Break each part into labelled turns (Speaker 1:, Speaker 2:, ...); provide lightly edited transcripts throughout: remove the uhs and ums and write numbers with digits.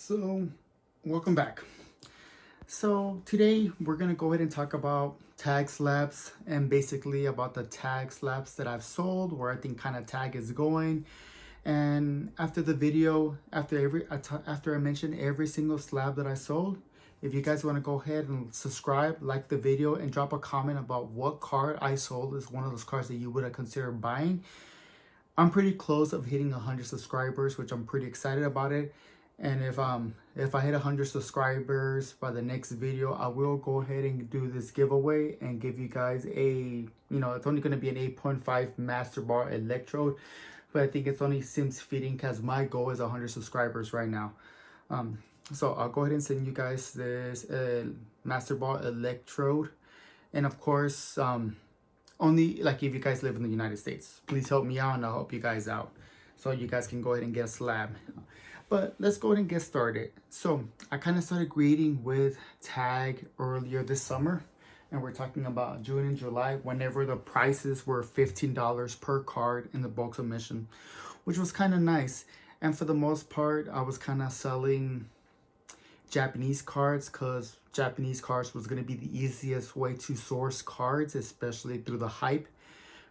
Speaker 1: So, welcome back. So, today we're going to go ahead and talk about tag slabs and basically about the tag slabs that I've sold, where I think kind of tag is going. And after the video, after I mention every single slab that I sold, if you guys want to go ahead and subscribe, like the video, and drop a comment about what card I sold is one of those cards that you would have considered buying. I'm pretty close of hitting 100 subscribers, which I'm pretty excited about it. And if I hit 100 subscribers by the next video, I will go ahead and do this giveaway and give you guys a, it's only going to be an 8.5 Master Ball Electrode, but I think it's only seems fitting because my goal is 100 subscribers right now. So I'll go ahead and send you guys this Master Ball Electrode, and of course, only like if you guys live in the United States, please help me out and I'll help you guys out, so you guys can go ahead and get a slab. But let's go ahead and get started. So I kind of started grading with tag earlier this summer, and we're talking about June and July, whenever the prices were $15 per card in the bulk submission, which was kind of nice. And for the most part, I was kind of selling Japanese cards because Japanese cards was going to be the easiest way to source cards, especially through the hype,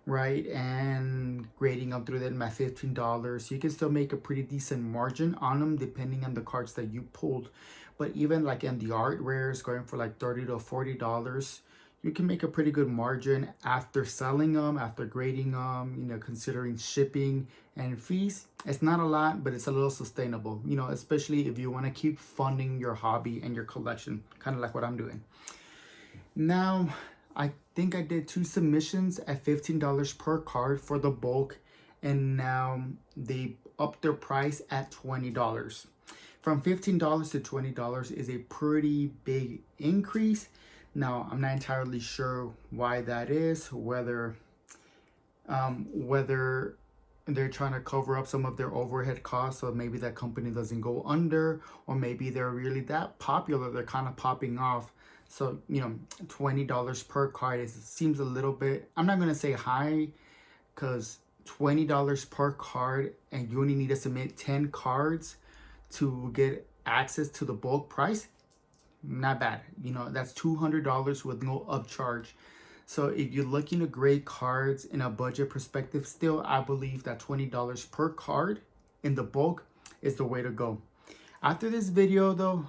Speaker 1: right? And grading up through them at $15, you can still make a pretty decent margin on them depending on the cards that you pulled. But even like in the art rares, going for like $30 to $40, you can make a pretty good margin after selling them, after grading them, considering shipping and fees. It's not a lot, but it's a little sustainable, especially if you want to keep funding your hobby and your collection, kind of like what I'm doing. Now, I think I did 2 submissions at $15 per card for the bulk, and now they upped their price at $20. From $15 to $20 is a pretty big increase. Now, I'm not entirely sure why that is, whether they're trying to cover up some of their overhead costs, so maybe that company doesn't go under, or maybe they're really that popular, they're kind of popping off. So, $20 per card seems a little bit, I'm not going to say high, because $20 per card and you only need to submit 10 cards to get access to the bulk price, not bad. That's $200 with no upcharge. So if you're looking to grade cards in a budget perspective, still, I believe that $20 per card in the bulk is the way to go. After this video, though,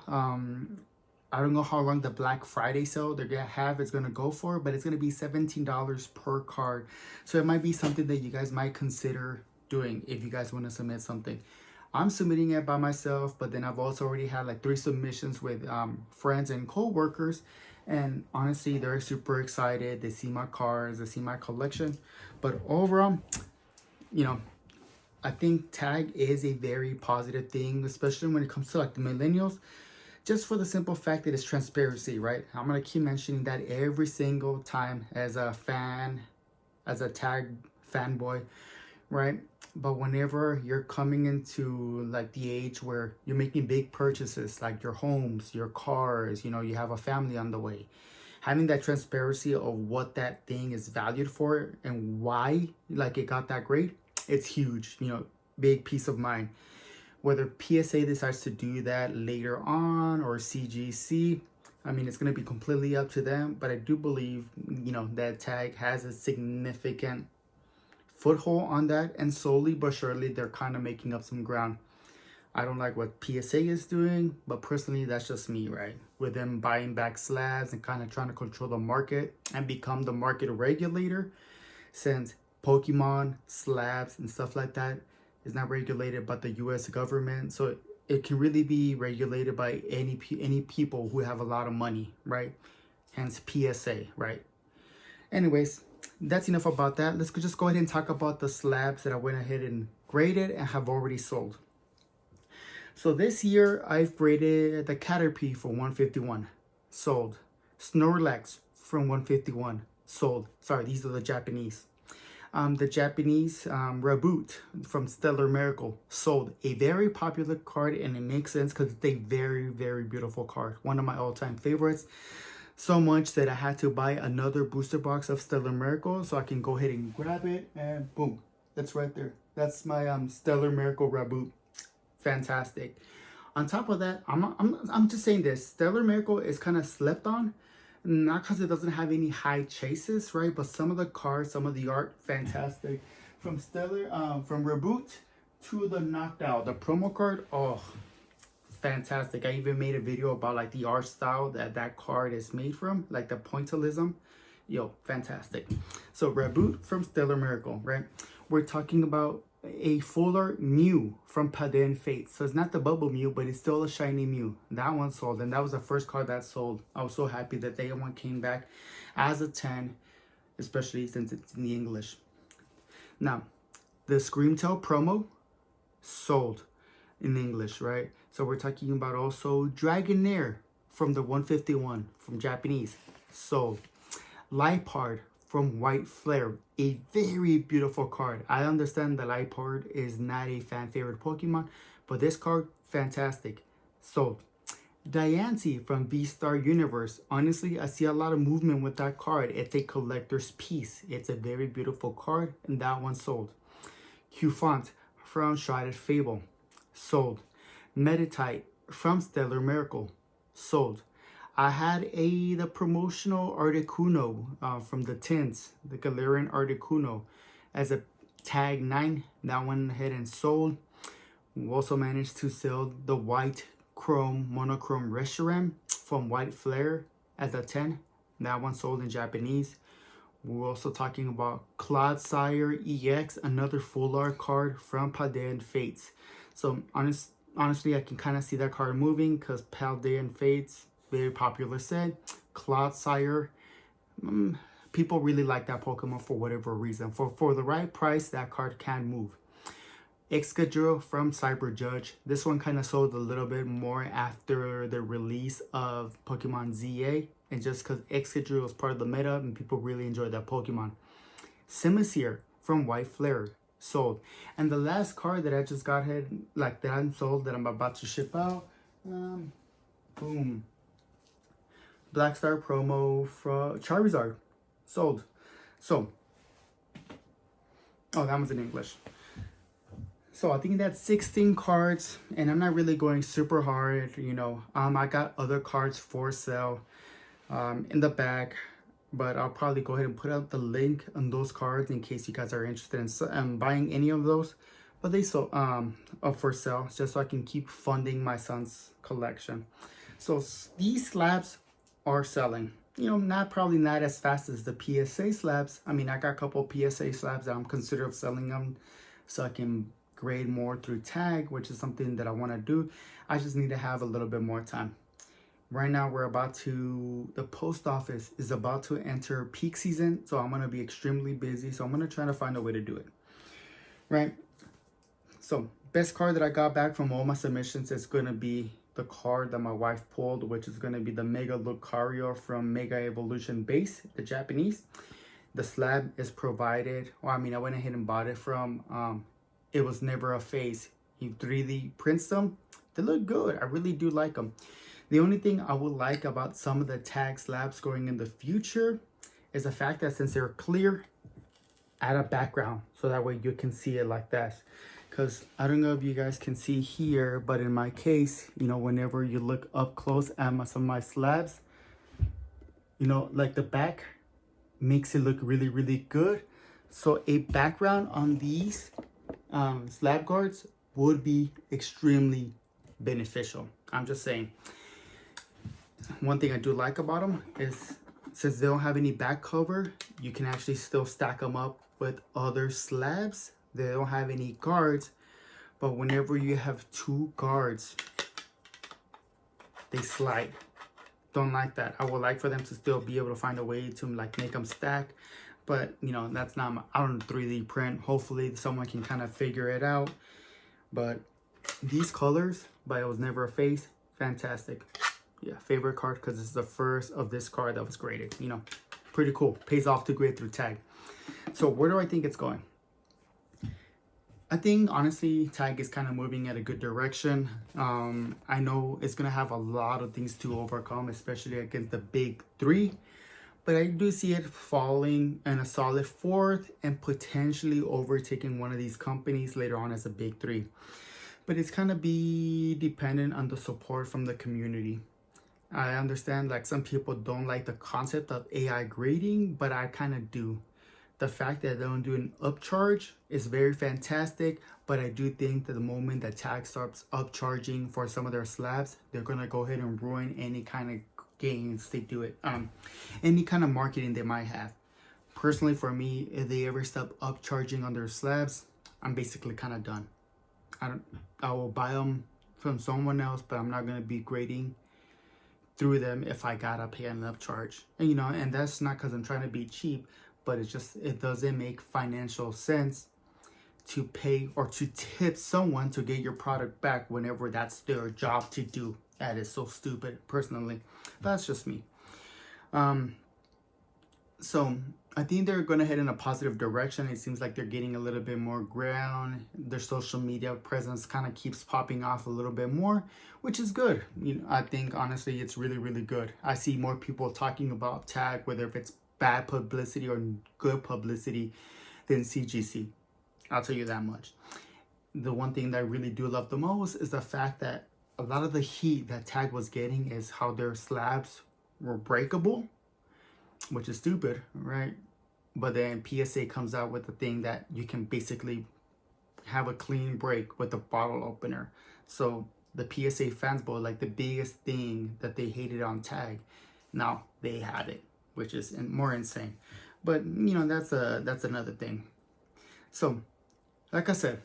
Speaker 1: I don't know how long the Black Friday sale they're going to have is going to go for, but it's going to be $17 per card. So it might be something that you guys might consider doing if you guys want to submit something. I'm submitting it by myself, but then I've also already had like 3 submissions with friends and co-workers. And honestly, they're super excited. They see my cards, they see my collection. But overall, I think tag is a very positive thing, especially when it comes to like the millennials. Just for the simple fact that it's transparency, right? I'm going to keep mentioning that every single time as a fan, as a tag fanboy, right? But whenever you're coming into like the age where you're making big purchases, like your homes, your cars, you have a family on the way, having that transparency of what that thing is valued for and why like it got that great, it's huge, big peace of mind. Whether PSA decides to do that later on or CGC, it's going to be completely up to them. But I do believe, that tag has a significant foothold on that, and slowly but surely they're kind of making up some ground. I don't like what PSA is doing, but personally that's just me, right? With them buying back slabs and kind of trying to control the market and become the market regulator, since Pokemon, slabs and stuff like that is not regulated by the US government. So it can really be regulated by any people who have a lot of money, right? Hence PSA, right? Anyways, that's enough about that. Let's just go ahead and talk about the slabs that I went ahead and graded and have already sold. So this year I've graded the Caterpie for 151, sold. Snorlax from 151, sold. Sorry, these are the Japanese. The Japanese Raboot from Stellar Miracle, sold. A very popular card, and it makes sense because it's a very, very beautiful card. One of my all-time favorites. So much that I had to buy another booster box of Stellar Miracle so I can go ahead and grab it, and boom, that's right there. That's my Stellar Miracle Raboot. Fantastic. On top of that, I'm just saying this. Stellar Miracle is kind of slept on. Not because it doesn't have any high chases, right? But some of the cards, some of the art, fantastic. From from Raboot to the Knocked Out, the promo card, oh, fantastic. I even made a video about like the art style that card is made from, like the pointillism. Yo, fantastic. So Raboot from Stellar Miracle, right? We're talking about a full art Mew from Paden Fate. So it's not the bubble Mew, but it's still a shiny Mew. That one sold, and that was the first card that sold. I was so happy that that one came back as a 10, especially since it's in the English. Now, the Screamtail promo sold in English, right? So we're talking about also Dragonair from the 151 from Japanese, sold. Lipard from White Flare, a very beautiful card. I understand that Lipard is not a fan favorite Pokemon, but this card, fantastic, sold. Diancie from V-Star Universe. Honestly, I see a lot of movement with that card. It's a collector's piece. It's a very beautiful card, and that one sold. Qfont from Shrouded Fable, sold. Meditite from Stellar Miracle, sold. I had the promotional Articuno from the Tints, the Galarian Articuno, as a tag 9. That one ahead and sold. We also managed to sell the white chrome monochrome Reshiram from White Flare as a 10. That one sold in Japanese. We're also talking about Clodsire EX, another full art card from Paden Fates. So honestly, I can kind of see that card moving because Paden Fates, very popular set. Clodsire, people really like that Pokemon for whatever reason. For the right price, that card can move. Excadrill from Cyber Judge. This one kind of sold a little bit more after the release of Pokemon ZA, and just because Excadrill was part of the meta and people really enjoyed that Pokemon. Simisear from White Flare, sold. And the last card that I just got that I'm sold, that I'm about to ship out, boom. Black Star promo from Charizard, sold. So, oh, that one's in English. So I think that's 16 cards, and I'm not really going super hard, you know. I got other cards for sale in the back, but I'll probably go ahead and put out the link on those cards in case you guys are interested in buying any of those. But they sold up for sale, just so I can keep funding my son's collection. So these slabs are selling, you know, probably not as fast as the PSA slabs. I mean, I got a couple PSA slabs that I'm considering selling them so I can grade more through tag, which is something that I want to do. I just need to have a little bit more time. Right now the post office is about to enter peak season, so I'm going to be extremely busy. So I'm going to try to find a way to do it. Right. So best card that I got back from all my submissions is going to be the card that my wife pulled, which is going to be the Mega Lucario from Mega Evolution Base, the Japanese. The slab is provided, well, I mean, I went ahead and bought it from It Was Never a Phase. He 3D prints them. They look good. I really do like them. The only thing I would like about some of the tag slabs going in the future is the fact that since they're clear, add a background so that way you can see it like that. Because I don't know if you guys can see here, but in my case, you know, whenever you look up close at some of my slabs, you know, like the back makes it look really, really good. So a background on these slab guards would be extremely beneficial. I'm just saying. One thing I do like about them is since they don't have any back cover, you can actually still stack them up with other slabs. They don't have any guards, but whenever you have two guards, they slide. Don't like that. I would like for them to still be able to find a way to like make them stack, but you know, that's not I don't 3D print. Hopefully someone can kind of figure it out. But these colors by It Was Never a Phase, fantastic. Yeah, favorite card because it's the first of this card that was graded. You know, pretty cool. Pays off to grade through tag. So where do I think it's going? I think honestly tag is kind of moving at a good direction. I know it's gonna have a lot of things to overcome, especially against the big three, but I do see it falling in a solid fourth and potentially overtaking one of these companies later on as a big three. but it's kind of be dependent on the support from the community. I understand like some people don't like the concept of AI grading, but I kind of do. The fact that they don't do an upcharge is very fantastic, but I do think that the moment that tag starts upcharging for some of their slabs, they're gonna go ahead and ruin any kind of gains they do it, any kind of marketing they might have. Personally, for me, if they ever stop upcharging on their slabs, I'm basically kind of done. I will buy them from someone else, but I'm not gonna be grading through them if I gotta pay an upcharge. And you know, and that's not because I'm trying to be cheap, but it doesn't make financial sense to pay or to tip someone to get your product back whenever that's their job to do. That is so stupid, personally. That's just me. So I think they're going to head in a positive direction. It seems like they're getting a little bit more ground. Their social media presence kind of keeps popping off a little bit more, which is good. You know, I think honestly it's really, really good. I see more people talking about tag, whether if it's bad publicity or good publicity, than CGC. I'll tell you that much. The one thing that I really do love the most is the fact that a lot of the heat that tag was getting is how their slabs were breakable, which is stupid, right? But then PSA comes out with the thing that you can basically have a clean break with the bottle opener. So the PSA fans bought like the biggest thing that they hated on tag. Now they have it, which is more insane. But you know, that's another thing. So like I said,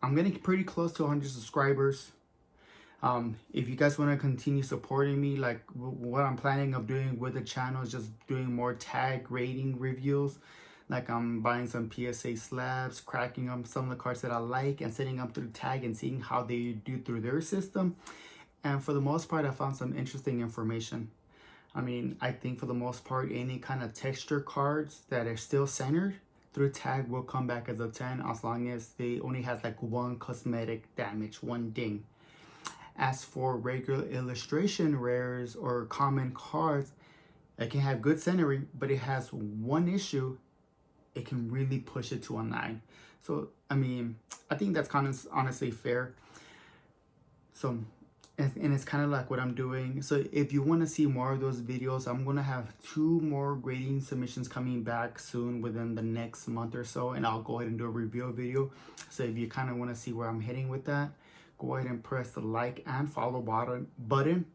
Speaker 1: I'm getting pretty close to 100 subscribers. If you guys want to continue supporting me, like what I'm planning of doing with the channel is just doing more tag rating reviews. Like I'm buying some PSA slabs, cracking up some of the cards that I like and setting up through tag and seeing how they do through their system. And for the most part, I found some interesting information. I mean, I think for the most part, any kind of texture cards that are still centered through tag will come back as a 10 as long as they only has like one cosmetic damage, one ding. As for regular illustration rares or common cards, it can have good centering, but it has one issue. It can really push it to a 9. So, I mean, I think that's kind of honestly fair. So, and it's kind of like what I'm doing. So if you want to see more of those videos, I'm going to have 2 more grading submissions coming back soon within the next month or so. And I'll go ahead and do a review video. So if you kind of want to see where I'm heading with that, go ahead and press the like and follow button.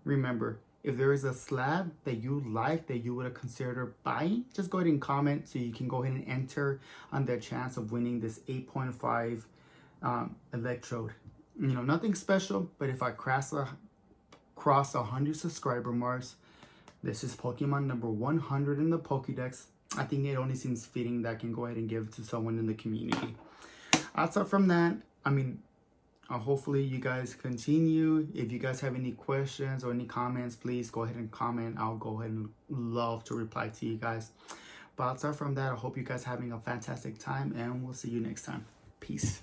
Speaker 1: Remember, if there is a slab that you like that you would have considered buying, just go ahead and comment so you can go ahead and enter on the chance of winning this 8.5 electrode. You know, nothing special, but if I cross 100 subscriber marks, this is Pokemon number 100 in the Pokédex. I think it only seems fitting that I can go ahead and give it to someone in the community. Outside from that, I mean, hopefully you guys continue. If you guys have any questions or any comments, please go ahead and comment. I'll go ahead and love to reply to you guys. But outside from that, I hope you guys are having a fantastic time and we'll see you next time. Peace.